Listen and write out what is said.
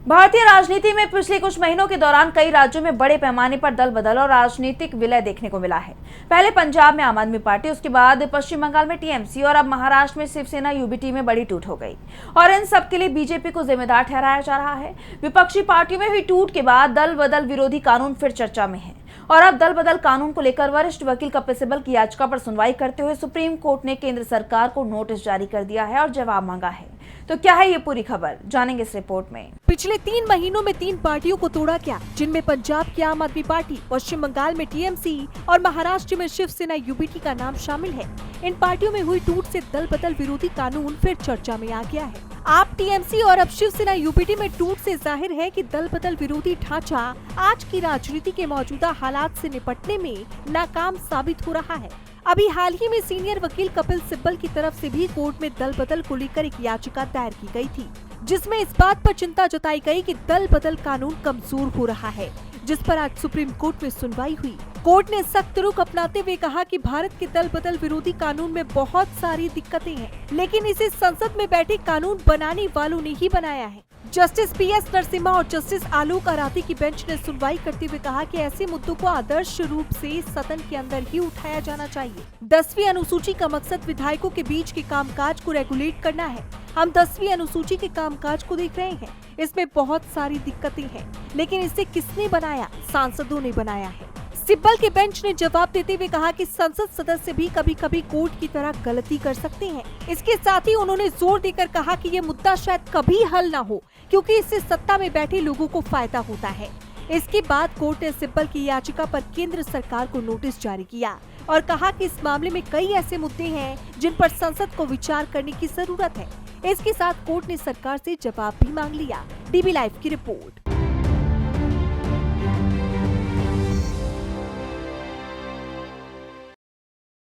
भारतीय राजनीति में पिछले कुछ महीनों के दौरान कई राज्यों में बड़े पैमाने पर दल बदल और राजनीतिक विलय देखने को मिला है। पहले पंजाब में आम आदमी पार्टी, उसके बाद पश्चिम बंगाल में टीएमसी और अब महाराष्ट्र में शिवसेना यूबीटी में बड़ी टूट हो गई और इन सब के लिए बीजेपी को जिम्मेदार ठहराया जा रहा है। विपक्षी पार्टियों में हुई टूट के बाद दल बदल विरोधी कानून फिर चर्चा में है और अब दल बदल कानून को लेकर वरिष्ठ वकील कपिल सिब्बल की याचिका पर सुनवाई करते हुए सुप्रीम कोर्ट ने केंद्र सरकार को नोटिस जारी कर दिया है और जवाब मांगा है। तो क्या है ये पूरी खबर, जानेंगे इस रिपोर्ट में। पिछले 3 महीनों में 3 पार्टियों को तोड़ा क्या, जिनमें पंजाब की आम आदमी पार्टी, पश्चिम बंगाल में टीएमसी और महाराष्ट्र में शिवसेना यूबीटी का नाम शामिल है। इन पार्टियों में हुई टूट से दल बदल विरोधी कानून फिर चर्चा में आ गया है। आप टीएमसी और अब शिवसेना यूबीटी में टूट से जाहिर है कि दल बदल विरोधी ढांचा आज की राजनीति के मौजूदा हालात से निपटने में नाकाम साबित हो रहा है। अभी हाल ही में सीनियर वकील कपिल सिब्बल की तरफ से भी कोर्ट में दल बदल को लेकर एक याचिका दायर की गई थी, जिसमें इस बात पर चिंता जताई गई कि दल बदल कानून कमजोर हो रहा है, जिस पर आज सुप्रीम कोर्ट में सुनवाई हुई। कोर्ट ने सख्त रुख अपनाते हुए कहा कि भारत के दल बदल विरोधी कानून में बहुत सारी दिक्कतें हैं, लेकिन इसे संसद में बैठे कानून बनाने वालों ने ही बनाया है। जस्टिस पीएस नरसिम्हा और जस्टिस आलोक आराधी की बेंच ने सुनवाई करते हुए कहा कि ऐसे मुद्दों को आदर्श रूप से सदन के अंदर ही उठाया जाना चाहिए। 10वीं अनुसूची का मकसद विधायकों के बीच के कामकाज को रेगुलेट करना है। हम 10वीं अनुसूची के कामकाज को देख रहे हैं, इसमें बहुत सारी दिक्कतें हैं, लेकिन इसे किसने बनाया? सांसदों ने बनाया है। सिब्बल के बेंच ने जवाब देते हुए कहा कि संसद सदस्य भी कभी कभी कोर्ट की तरह गलती कर सकते हैं। इसके साथ ही उन्होंने जोर देकर कहा कि ये मुद्दा शायद कभी हल न हो, क्योंकि इससे सत्ता में बैठे लोगों को फायदा होता है। इसके बाद कोर्ट ने सिब्बल की याचिका पर केंद्र सरकार को नोटिस जारी किया और कहा कि इस मामले में कई ऐसे मुद्दे हैं जिन पर संसद को विचार करने की जरूरत है। इसके साथ कोर्ट ने सरकार से जवाब भी मांग लिया। डीबी लाइव की रिपोर्ट।